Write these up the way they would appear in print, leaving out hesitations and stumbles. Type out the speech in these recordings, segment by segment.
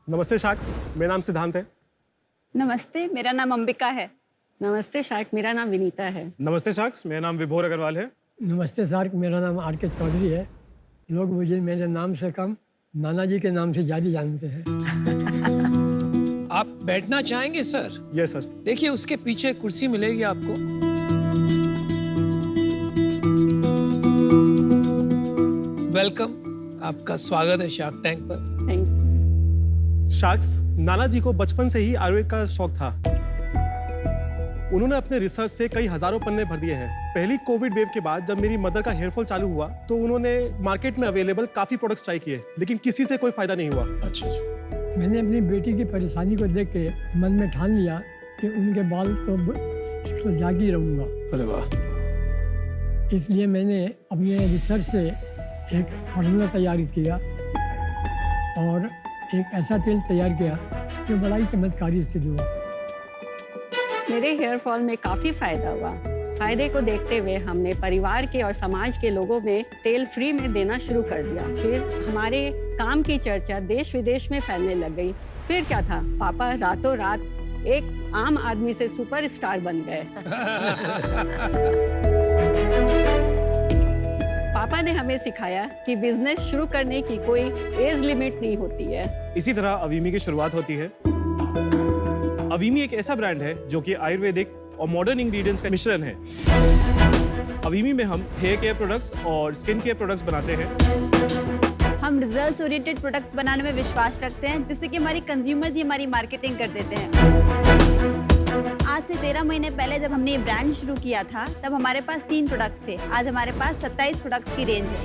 नमस्ते शाक्स, मेरा नाम सिद्धांत है। नमस्ते, मेरा नाम अंबिका है। नमस्ते शार्क, मेरा नाम विनीता है। नमस्ते साक्ष, मेरा नाम विभोर अग्रवाल है। नमस्ते शार्क, मेरा नाम आर.के. चौधरी है। लोग मुझे मेरे नाम से कम नाना जी के नाम से ज़्यादा जानते हैं। आप बैठना चाहेंगे सर? Yes sir. देखिए उसके पीछे कुर्सी मिलेगी आपको। वेलकम, आपका स्वागत है शार्क टैंक पर। थैंक शाक्स, नाना जी को बचपन से ही आयुर्वेद का शौक था। उन्होंने अपने रिसर्च से कई हजारों पन्ने भर दिए हैं। पहली कोविड वेव के बाद जब मेरी मदर का हेयरफॉल चालू हुआ तो उन्होंने मार्केट में अवेलेबल काफी प्रोडक्ट्स ट्राई किए, लेकिन किसी से कोई फायदा नहीं हुआ। अच्छा जी। मैंने अपनी बेटी की परेशानी को देख के मन में ठान लिया कि उनके बाल तो जागी रहूँगा। अरे वाह। इसलिए मैंने अपने रिसर्च से एक फार्मूला तैयार किया और एक ऐसा तेल तैयार किया जो बड़ा ही चमत्कारी सिद्ध हुआ। मेरे हेयर फॉल में काफ़ी फायदा हुआ। फायदे को देखते हुए हमने परिवार के और समाज के लोगों में तेल फ्री में देना शुरू कर दिया। फिर हमारे काम की चर्चा देश विदेश में फैलने लग गई। फिर क्या था, पापा रातों रात एक आम आदमी से सुपरस्टार बन गए। पापा ने हमें सिखाया कि बिजनेस शुरू करने की कोई एज लिमिट नहीं होती है। इसी तरह अवीमी की शुरुआत होती है। अवीमी एक ऐसा ब्रांड है जो कि आयुर्वेदिक और मॉडर्न इंग्रेडिएंट्स का मिश्रण है। अवीमी में हम हेयर केयर प्रोडक्ट्स और स्किन केयर प्रोडक्ट्स बनाते हैं। हम रिजल्ट्स ओरिएंटेड प्रोडक्ट्स बनाने में विश्वास रखते हैं, जिससे कि हमारी कंज्यूमर्स ही हमारी मार्केटिंग कर देते हैं। आज से 13 महीने पहले जब हमने ये ब्रांड शुरू किया था तब हमारे पास 3 प्रोडक्ट्स थे। आज हमारे पास 27 प्रोडक्ट्स की रेंज है।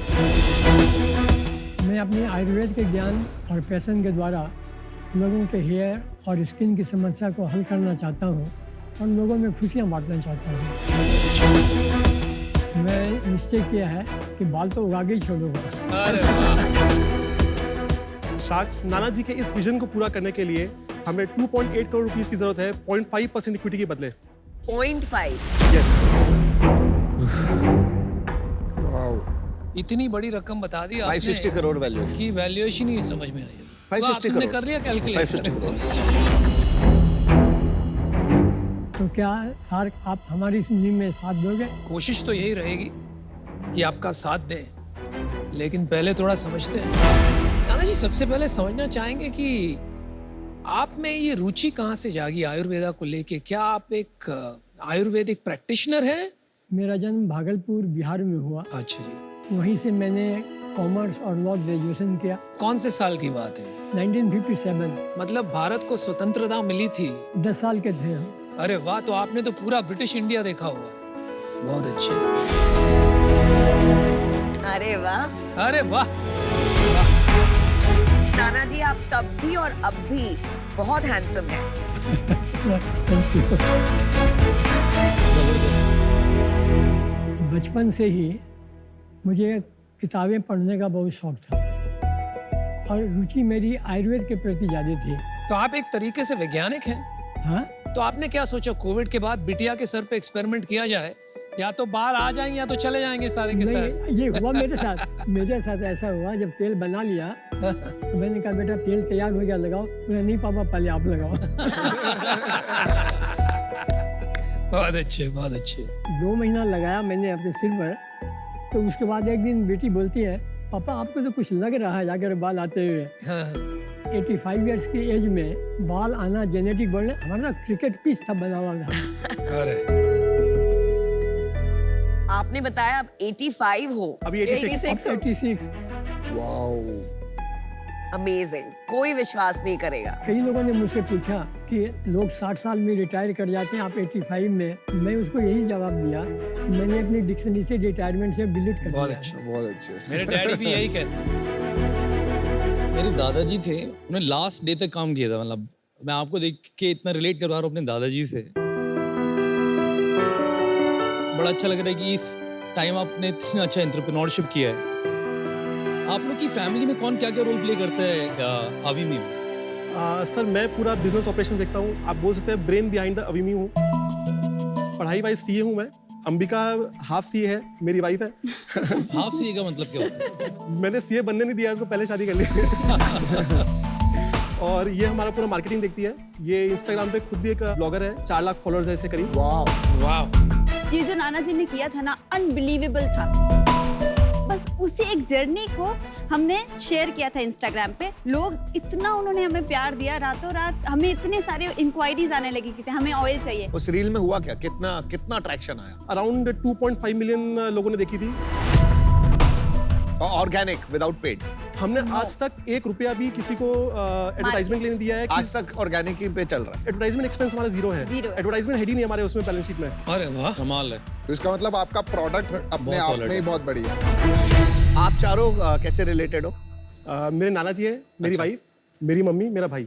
मैं अपने आयुर्वेद के ज्ञान और पैशन के द्वारा लोगों के हेयर और स्किन की समस्या को हल करना चाहता हूँ और लोगों में खुशियाँ बांटना चाहता हूँ। मैं निश्चय किया है कि बाल तो उगा के ही छोड़ूंगा। अरे वाह। शाक्स, नाना जी के इस विजन को पूरा करने के लिए हमें 2.8 करोड़ रुपीस की जरूरत है 0.5% इक्विटी के बदले। 0.5। यस। इतनी बड़ी रकम बता दी आपने 560 करोड़ वैल्यूएशन की वैल्यूएशन ही नहीं समझ में आई। 560 आपने करोड़ कर लिया कैलकुलेट? 560 करोड़। तो क्या शार्क, आप हमारी इस मुहिम में साथ दोगे? कोशिश तो यही रहेगी कि आपका साथ दें, लेकिन पहले थोड़ा समझते हैं। नाना जी, सबसे पहले समझना चाहेंगे कि आप में ये रुचि कहाँ से जागी आयुर्वेदा को लेके? क्या आप एक आयुर्वेदिक प्रैक्टिशनर हैं? मेरा जन्म भागलपुर बिहार में हुआ। अच्छा जी। वहीं से मैंने कॉमर्स और लॉ ग्रेजुएशन किया। कौन से साल की बात है? 1957। मतलब भारत को स्वतंत्रता मिली थी। 10 साल के थे हम। अरे वाह, तो आपने तो पूरा ब्रिटिश इंडिया देखा हुआ है। बहुत अच्छे। अरे वाह। अरे वाह। नाना जी, आप तब भी और अब भी बहुत हैंडसम हैं। Thank you। बचपन से ही मुझे किताबें पढ़ने का बहुत शौक था और रुचि मेरी आयुर्वेद के प्रति ज़्यादा थी। तो आप एक तरीके से वैज्ञानिक हैं। हाँ, तो आपने क्या सोचा, कोविड के बाद बिटिया के सर पे एक्सपेरिमेंट किया जाए? या तो बाल आ जाएंगे या तो चले जाएंगे सारे के सारे। नहीं, ये हुआ मेरे साथ। मेरे साथ ऐसा हुआ, जब तेल बना लिया तो मैंने कहा बेटा तेल तैयार हो गया, लगाओ। बोला नहीं पापा, पहले आप लगाओ। बहुत अच्छे, बहुत अच्छे। 2 महीना लगाया मैंने अपने सिर पर। तो उसके बाद एक दिन बेटी बोलती है, पापा आपको तो कुछ लग रहा है जाकर बाल आते हुए। हाँ। 85 इयर्स की एज में बाल आना जेनेटिक बोलने, हमारा क्रिकेट पिच था बना हुआ था। अरे आपने बताया आप 85 हो। अभी 86। 86। अमेजिंग, कोई विश्वास नहीं करेगा। कई लोगों ने मुझसे पूछा कि लोग 60 साल में रिटायर कर जाते हैं, आप 85 में। मैं उसको यही जवाब दिया कि मैंने अपनी डिक्शनरी से रिटायरमेंट से डिलीट कर बहुत दिया। अच्छे। बहुत अच्छे। मेरे डैडी भी यही कहते हैं। मेरे दादाजी थे, उन्होंने लास्ट डे तक काम किया था। मतलब मैं आपको देख के इतना रिलेट कर पा रहा हूँ अपने दादाजी से। बड़ा अच्छा लग रहा है कि इस टाइम आपने इतना अच्छा एंटरप्रेन्योरशिप किया है। आप लोग की फैमिली में कौन क्या क्या रोल प्ले करता है अवीमी में? सर, मैं पूरा बिजनेस ऑपरेशन देखता हूँ। आप बोल सकते हैं ब्रेन बिहाइंड द अवीमी हूँ। पढ़ाई वाइज सीए हूँ मैं। अंबिका हाफ सीए है, मेरी वाइफ है। हाफ सीए का मतलब क्या होता है? मैंने सीए बनने नहीं दिया उसको, पहले शादी कर ली। और ये हमारा पूरा मार्केटिंग देखती है। ये इंस्टाग्राम पे खुद भी एक ब्लॉगर है, 4 लाख फॉलोअर्स है इसे करीब। वाह, ये जो नाना जी ने किया था ना, अनबिलीवेबल था। बस उसी एक जर्नी को हमने शेयर किया था इंस्टाग्राम पे। लोग इतना उन्होंने हमें प्यार दिया, रातों रात हमें इतने सारे इंक्वायरीज आने लगी कि हमें ऑयल चाहिए। उस रील में हुआ क्या, कितना अट्रैक्शन आया? अराउंड 2.5 मिलियन लोगों ने देखी थी। Organic without paid? हमने आज तक 1 रुपया भी किसी को एडवर्टाइजमेंट के लिए नहीं दिया है। आज तक ऑर्गेनिक ही पे चल रहा है। एडवर्टाइजमेंट एक्सपेंस हमारा जीरो है। Zero। एडवर्टाइजमेंट हेड ही नहीं हमारे उसमें बैलेंस शीट में। अरे वाह, कमाल है। तो इसका मतलब आपका प्रोडक्ट अपने आप solid में ही है। बहुत बढ़िया है। आप चारों कैसे रिलेटेड हो? मेरे नाना जी है, मेरी वाइफ, मेरी मम्मी, मेरा भाई।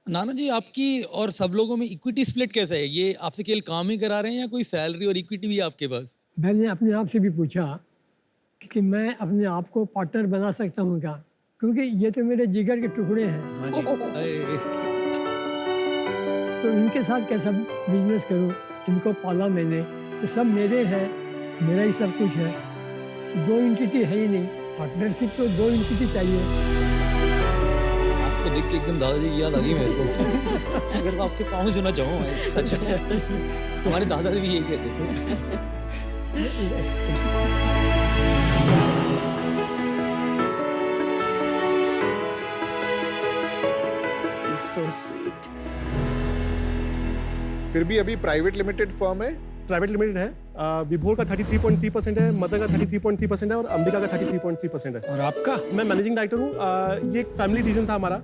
नाना जी, आपकी और सब लोगों में इक्विटी स्प्लिट कैसा है? ये आपसे केवल काम ही करा रहे हैं या कोई सैलरी और इक्विटी भी है आपके पास? मैंने अपने आप से भी पूछा कि मैं अपने आप को पार्टनर बना सकता हूँ क्या, क्योंकि ये तो मेरे जिगर के टुकड़े हैं। हाँ जी। तो इनके साथ कैसा बिजनेस करूँ, इनको पाला मैंने, तो सब मेरे हैं, मेरा ही सब कुछ है। 2 एंटिटी है ही नहीं, पार्टनरशिप तो 2 एंटिटी चाहिए। आपको देख के एकदम दादाजी की याद आ गई मेरे को। अगर मैं आपके पाँव छूना चाहूँ मैं, अच्छा हमारे दादाजी भी यही कहते थे। So sweet. फिर भी अभी प्राइवेट लिमिटेड फर्म है। प्राइवेट लिमिटेड है। विभोर का 33.3% है, मदर का 33.3% है और अंबिका का 33.3% है। और आपका? मैं मैनेजिंग डायरेक्टर हूँ। ये एक फैमिली डिसीजन था हमारा,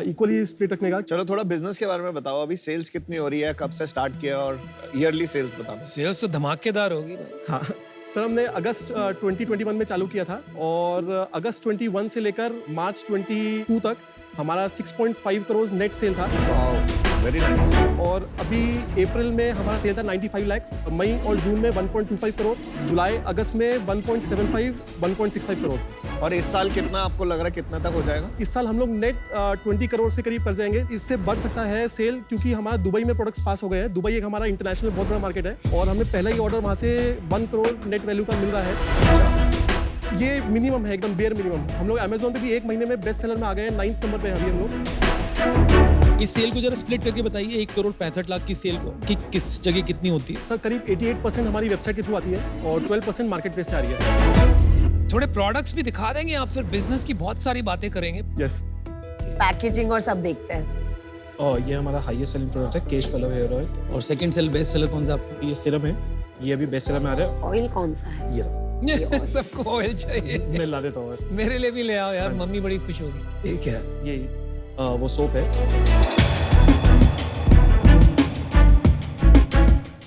इक्वली स्प्लिट रखने का। चलो थोड़ा बिजनेस के बारे में बताओ। अभी सेल्स कितनी हो रही है, कब से स्टार्ट किया और ईयरली सेल्स बताओ। सेल्स तो धमाकेदार होगी भाई। हाँ सर, हमने अगस्त 2021 में चालू किया था और अगस्त 21 से लेकर मार्च 22 तक हमारा 6.5 करोड़ नेट सेल था। Very nice. और अभी अप्रैल में हमारा सेल था 95 लाख, मई और जून में 1.25 करोड़, जुलाई अगस्त में 1.75 1.65 करोड़। और इस साल कितना आपको लग रहा है, कितना तक हो जाएगा? इस साल हम लोग नेट 20 करोड़ से करीब कर जाएंगे। इससे बढ़ सकता है सेल, क्योंकि हमारा दुबई में प्रोडक्ट्स पास हो गए हैं। दुबई एक हमारा इंटरनेशनल बहुत बड़ा मार्केट है और हमें पहला ही ऑर्डर वहाँ से 1 करोड़ नेट वैल्यू का मिल रहा है। ये मिनिमम है, एकदम बेयर मिनिमम। हम लोग अमेज़न पे भी 1 महीने में बेस्ट सेलर में आ गए हैं, 9th नंबर पे हैं अभी हम लोग। इस सेल को जरा स्प्लिट करके बताइए, 1 करोड़ 65 लाख की सेल को कि किस जगह कितनी होती है? सर करीब 88% हमारी वेबसाइट के थ्रू आती है और 12% मार्केट प्लेस से आ रही है। थोड़े प्रोडक्ट्स भी दिखा देंगे आप, फिर बिजनेस की बहुत सारी बातें करेंगे। यस। पैकेजिंग और सब देखते हैं। और ये हमारा हाईएस्ट सेलिंग प्रोडक्ट है, केश पल्लव हेयर ऑयल। और सेकंड सेल बेस्ट सेलर कौन सा आपका? ये सिरम है, ये अभी बेस्ट सेलर में आ रहा है। ऑयल कौन सा है? ये रहा। सबको ऑयल चाहिए। मैं ला देता हूँ। मेरे लिए भी ले आओ यार, मम्मी बड़ी खुश होगी। ये क्या है? ये वो सोप है।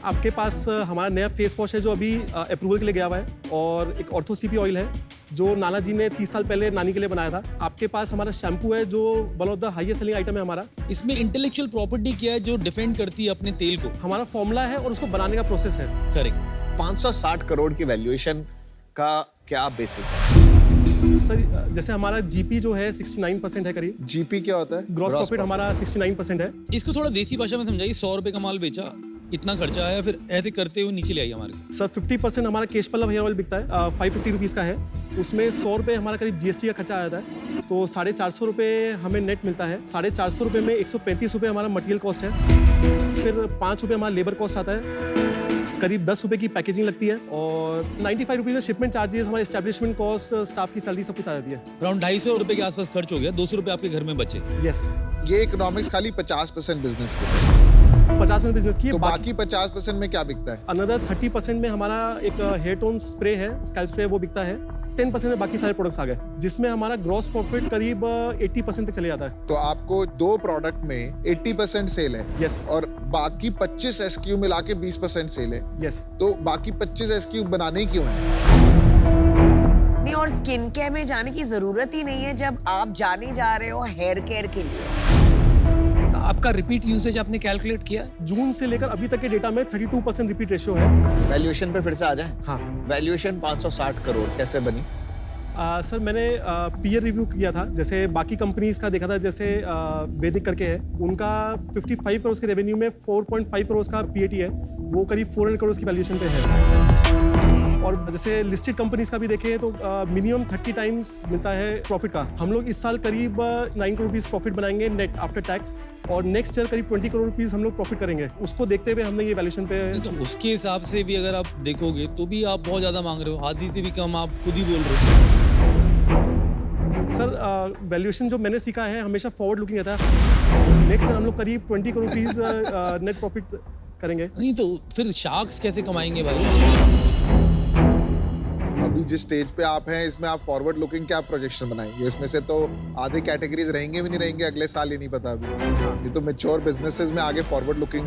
आपके पास हमारा नया फेस वॉश है जो अभी अप्रूवल के लिए गया हुआ है, और एक ऑर्थो सीपी ऑयल है जो नाना जी ने 30 साल पहले नानी के लिए बनाया था। आपके पास हमारा शैम्पू है जो one of the highest selling item है हमारा। इसमें इंटेलेक्चुअल प्रॉपर्टी क्या है जो डिफेंड करती है अपने तेल को? हमारा फॉर्मूला है और उसको बनाने का प्रोसेस है। करेक्ट। 560 करोड़ की वैल्यूएशन का क्या बेसिस है? सर जैसे हमारा जीपी जो है 69% है करीब। जीपी क्या होता है? ग्रॉस प्रॉफिट हमारा 69% है। इसको थोड़ा देसी भाषा में समझाइए। 100 रुपए का माल बेचा, इतना खर्चा आया, फिर ऐसे करते हुए नीचे ले आई हमारे। सर 50% हमारा केश पल्लव हेयर ऑयल बिकता है, 550 रुपीज़ का है। उसमें 100 रुपये हमारा करीब जीएसटी का खर्चा आ जाता है, तो 450 रुपये हमें नेट मिलता है। 450 रुपये में 135 रुपये हमारा मटेरियल कॉस्ट है, फिर 5 रुपये हमारा लेबर कॉस्ट आता है, करीब 10 रुपये की पैकेजिंग लगती है और 95 रुपीज़ में शिपमेंट चार्जेस, हमारे एस्टेब्लिशमेंट कॉस्ट, स्टाफ की सैलरी सब कुछ आ जाती है। अराउंड 250 रुपए के आसपास खर्च हो गया, 200 रुपए आपके घर में बचे। यस। ये इकोनॉमिक्स खाली 50% बिजनेस के लिए। 50 में बिजनेस की, तो बाकी 50% में क्या बिकता है? अनदर 30% में हमारा एक हेयर टोन स्प्रे है, स्कैल्प स्प्रे, वो बिकता है। 10% में बाकी सारे प्रोडक्ट्स आ गए, जिसमें हमारा ग्रॉस प्रॉफिट करीब 80% तक चले जाता है। तो आपको 2 प्रोडक्ट में 80% सेल है। यस। और बाकी 25 SKU मिला के 20% सेल है। यस। तो बाकी 25 SKU बनाने क्यों है? नहीं, और स्किन केयर में जाने की जरूरत ही नहीं है जब आप जाने जा रहे हो हेयर केयर के लिए। आपका रिपीट यूसेज आपने कैलकुलेट किया? जून से लेकर अभी तक के डेटा में 32% रिपीट रेशियो है। वैल्यूएशन पे फिर से आ जाए। हाँ। वैल्यूएशन 560 करोड़ कैसे बनी? सर मैंने पीयर रिव्यू किया था, जैसे बाकी कंपनीज का देखा था, जैसे वैदिक करके है, उनका 55 करोड़ के रेवेन्यू में 4.5 करोड़ का पीएटी है, वो करीब 400 करोड़ की वैल्यूएशन पे है। और जैसे लिस्टेड कंपनीज का भी देखें तो मिनिमम 30 टाइम्स मिलता है प्रॉफिट का। हम लोग इस साल करीब 9 करोड़ रुपीस प्रॉफिट बनाएंगे नेट आफ्टर टैक्स, और नेक्स्ट ईयर करीब 20 करोड़ रुपीस हम लोग प्रॉफिट करेंगे। उसको देखते हुए हमने ये वैल्यूएशन पे तो उसके हिसाब से भी अगर आप देखोगे तो भी आप बहुत ज्यादा मांग रहे हो, आधी से भी कम आप खुद ही बोल रहे हो। सर वैल्यूएशन जो मैंने सीखा है हमेशा फॉरवर्ड लुकिंग रहता है। नेक्स्ट ईयर हम लोग करीब 20 करोड़ रुपीस नेट प्रॉफिट करेंगे। नहीं तो फिर शार्क्स कैसे कमाएंगे भाई? अभी जिस स्टेज पे आप हैं इसमें आप फॉरवर्ड लुकिंग क्या प्रोजेक्शन बनाएंगे? इसमें से तो आधे कैटेगरीज रहेंगे भी नहीं रहेंगे अगले साल, ही नहीं पता अभी। ये तो मैच्योर बिजनेसेस में आगे फॉरवर्ड लुकिंग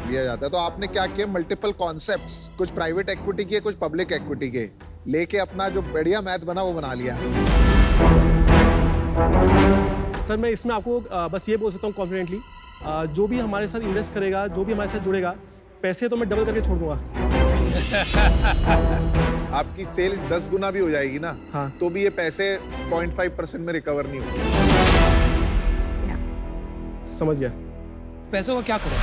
लिया जाता है। तो आपने क्या किया, मल्टीपल कॉन्सेप्ट्स, कुछ प्राइवेट इक्विटी के, कुछ पब्लिक इक्विटी के, लेके अपना जो बढ़िया मैथ बना वो बना लिया। सर मैं इसमें आपको बस ये बोल सकता हूँ कॉन्फिडेंटली, जो भी हमारे साथ इन्वेस्ट करेगा, जो भी हमारे साथ जुड़ेगा, पैसे तो मैं डबल करके छोड़ दूंगा। आपकी सेल 10 गुना भी हो जाएगी ना, हाँ। तो भी ये पैसे 0.5% में रिकवर नहीं होंगे। समझ गया। पैसों का क्या करो?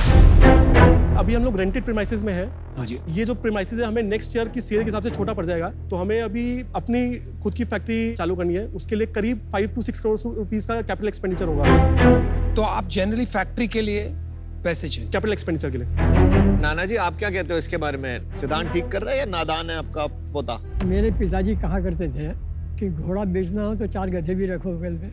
अभी हम लोग रेंटेड प्रीमाइसेस में है। हाँ जी। ये जो प्रीमाइसेस है हमें नेक्स्ट ईयर की सेल के हिसाब से छोटा पड़ जाएगा, तो हमें अभी अपनी खुद की फैक्ट्री चालू करनी है। उसके लिए करीब 5 to 6 करोड़ रुपीस का कैपिटल एक्सपेंडिचर होगा। तो आप जनरली फैक्ट्री के लिए पैसे चाहिए? कैपिटल एक्सपेंडिचर के लिए। नाना जी आप क्या कहते हो इसके बारे में? सिद्धांत ठीक कर रहा है या नादान है आपका पोता? मेरे पिताजी कहा करते थे कि घोड़ा बेचना हो तो 4 गधे भी रखो बगल में।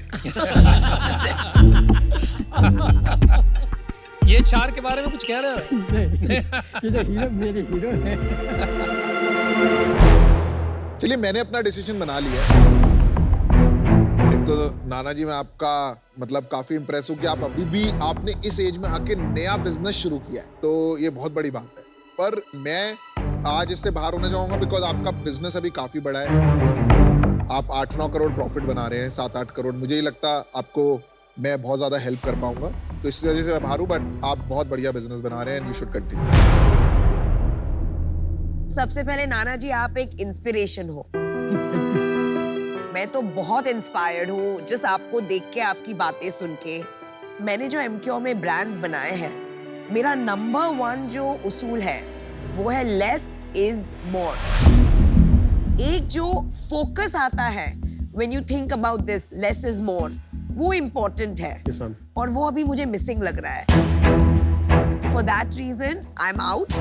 ये 4 के बारे में कुछ कह रहे हो? नहीं, ये तो हीरो, मेरे हीरो है। चलिए मैंने अपना डिसीजन बना लिया। एक तो नाना जी मैं आपका मतलब काफी इंप्रेस हूँ कि आप अभी भी आपने इस एज में आके नया बिजनेस शुरू किया है, तो ये बहुत बड़ी बात है। पर मैं आज इससे बाहर होना चाहूंगा बिकॉज आपका बिजनेस अभी काफी बड़ा है। आप 8-9 करोड़ प्रॉफिट बना रहे हैं, 7-8 करोड़। मुझे ही लगता आपको मैं बहुत ज्यादा हेल्प कर पाऊंगा, तो इस वजह से मैं बाहर हूँ। बट आप बहुत बढ़िया बिजनेस बना रहे हैं, यू शुड कंटिन्यू। सबसे पहले नाना जी आप एक इंस्पिरेशन हो। मैं तो बहुत इंस्पायर्ड हूँ जिस आपको देख के, आपकी बातें सुन के। मैंने जो एमक्योर में ब्रांड्स बनाए हैं, मेरा नंबर 1 जो उसूल है वो है लेस इज मोर। एक जो फोकस आता है when you think about this less is more, वो इम्पोर्टेंट है। Yes, ma'am. और वो अभी मुझे मिसिंग लग रहा है। For that reason I am out.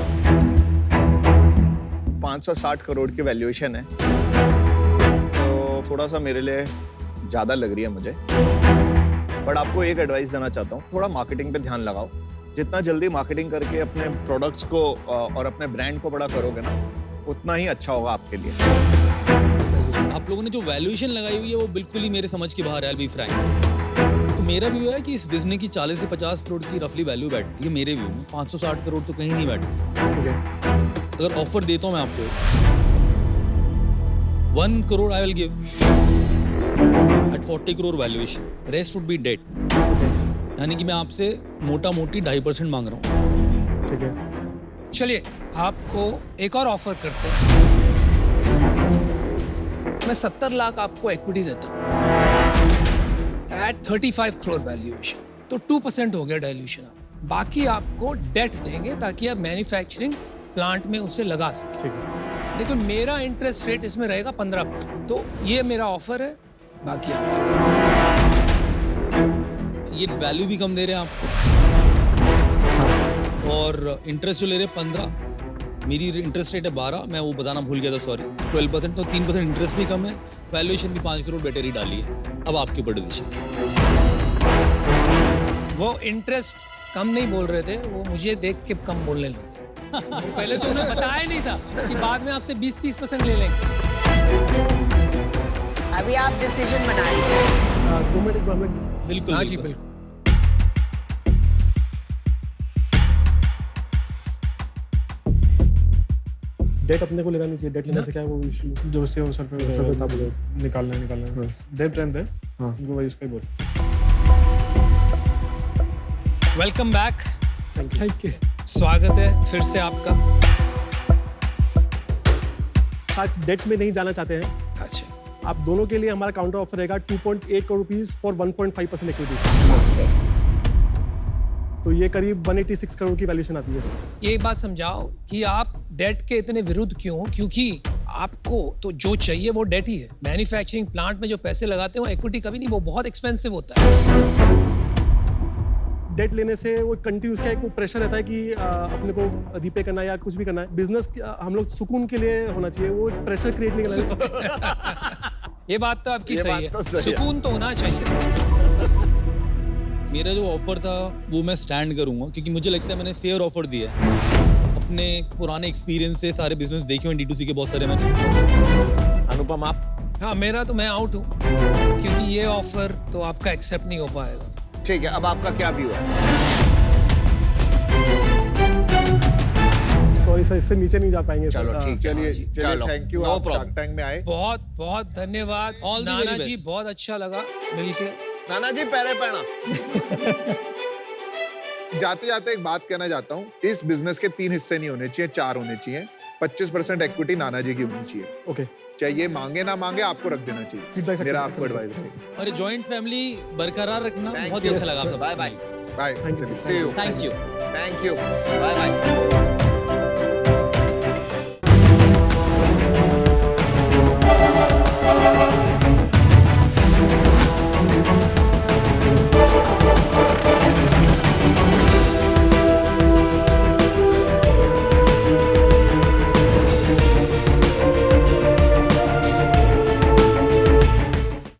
560 crore की वैल्यूएशन है, तो थोड़ा सा मेरे लिए ज्यादा लग रही है मुझे। बट आपको एक एडवाइस देना चाहता हूँ, थोड़ा मार्केटिंग पे ध्यान लगाओ। जितना जल्दी मार्केटिंग करके अपने प्रोडक्ट्स को और अपने ब्रांड को बड़ा करोगे ना, उतना ही अच्छा होगा आपके लिए। आप लोगों ने जो वैल्यूएशन लगाई हुई है वो बिल्कुल ही मेरे समझ के बाहर है, बी फ्रैंक। तो मेरा व्यू है कि इस बिजनेस की 40 से 50 करोड़ की रफली वैल्यू बैठती है मेरे व्यू में। 560 करोड़ तो कहीं नहीं बैठती। ठीक है। अगर ऑफर देता हूं मैं आपको 1 crore I will give at 40 crore valuation, rest would be debt. यानी कि मैं आपसे मोटा मोटी 2.5% मांग रहा हूँ। ठीक है। चलिए आपको एक और ऑफर करते हैं। मैं 70 लाख आपको इक्विटी देता हूँ एट 35 करोड़ वैल्यूएशन, तो 2% हो गया डाइल्यूशन। बाकी आपको डेट देंगे ताकि आप मैन्युफैक्चरिंग प्लांट में उसे लगा सकें। ठीक है। देखो मेरा इंटरेस्ट रेट इसमें रहेगा 15%, तो ये मेरा ऑफर है। बाकी आपको ये वैल्यू भी कम दे रहे हैं आपको, और इंटरेस्ट जो ले रहे हैं 15, मेरी इंटरेस्ट रेट है 12, मैं वो बताना भूल गया था, सॉरी, 12%, तो 3% इंटरेस्ट भी कम है, वैल्यूएशन भी 5 करोड़ बेटर ही डाली है। अब आपके ऊपर डिसीजन। वो इंटरेस्ट कम नहीं बोल रहे थे, वो मुझे देख के कम बोलने लगे। पहले तो उन्हें बताया नहीं था कि बाद में आपसे 20-30% ले लेंगे। अभी आप डिसीजन बना लीजिए। 2 मिनट में बिल्कुल। हाँ जी बिल्कुल। डेट अपने को लेना नहीं चाहिए। डेट लेने से क्या है वो इशू जो उससे वो सर पे सर पे था बोलो। निकालना है। डेट रेंट है। हाँ। वो वही उसका ही बोल। Welcome back. Thank you. स्वागत है फिर से आपका। शायद डेट में नहीं जाना चाहते हैं। अच्छा, आप दोनों के लिए हमारा काउंटर ऑफर रहेगा 2.8 करोड़ रुपीस फॉर 1.5% इक्विटी। तो ये करीब 186 करोड़ की वैल्यूएशन आती है। ये बात समझाओ कि आप डेट के इतने विरुद्ध क्यों हो, क्योंकि आपको तो जो चाहिए वो डेट ही है। मैन्युफैक्चरिंग प्लांट में जो पैसे लगाते हैं वो इक्विटी कभी नहीं, वो बहुत एक्सपेंसिव होता है। डेट लेने से वो कंटिन्यूस का एक वो प्रेशर रहता है कि अपने को रिपे करना है या कुछ भी करना है। बिजनेस हम लोग सुकून के लिए होना चाहिए, वो प्रेशर क्रिएट नहीं करना। ये बात तो आपकी ये सही बात है, तो सही है। सुकून तो होना चाहिए। मेरा जो ऑफर था वो मैं स्टैंड करूंगा, क्योंकि मुझे लगता है मैंने फेयर ऑफर दिया है। अपने पुराने एक्सपीरियंस से सारे बिजनेस देखे हुए D2C के बहुत सारे मैंने। अनुपम आप? हाँ, मेरा तो मैं आउट हूँ, क्योंकि ये ऑफर तो आपका एक्सेप्ट नहीं हो पाएगा। ठीक है, अब आपका क्या व्यू है? सॉरी सर, इससे नीचे नहीं जा पाएंगे सर। चलो ठीक, चलिए चलो, थैंक यू, no आप problem. शार्क टैंक में आए। बहुत बहुत धन्यवाद All the very Nana ji, best. बहुत अच्छा लगा मिलके। नाना जी पैरे पड़ना। जाते जाते एक बात कहना चाहता हूँ, इस बिजनेस के 3 हिस्से नहीं होने चाहिए, 4 होने चाहिए। 25% इक्विटी नाना जी की होनी चाहिए। ओके, चाहिए मांगे ना मांगे, आपको रख देना Feedback चाहिए। मेरा accept आपको कर एडवाइस सकते है। और जॉइंट फैमिली बरकरार रखना Thank बहुत ही you. अच्छा लगा आपका। Bye bye. Bye. Thank you. See you. Thank you. Thank you. Bye bye.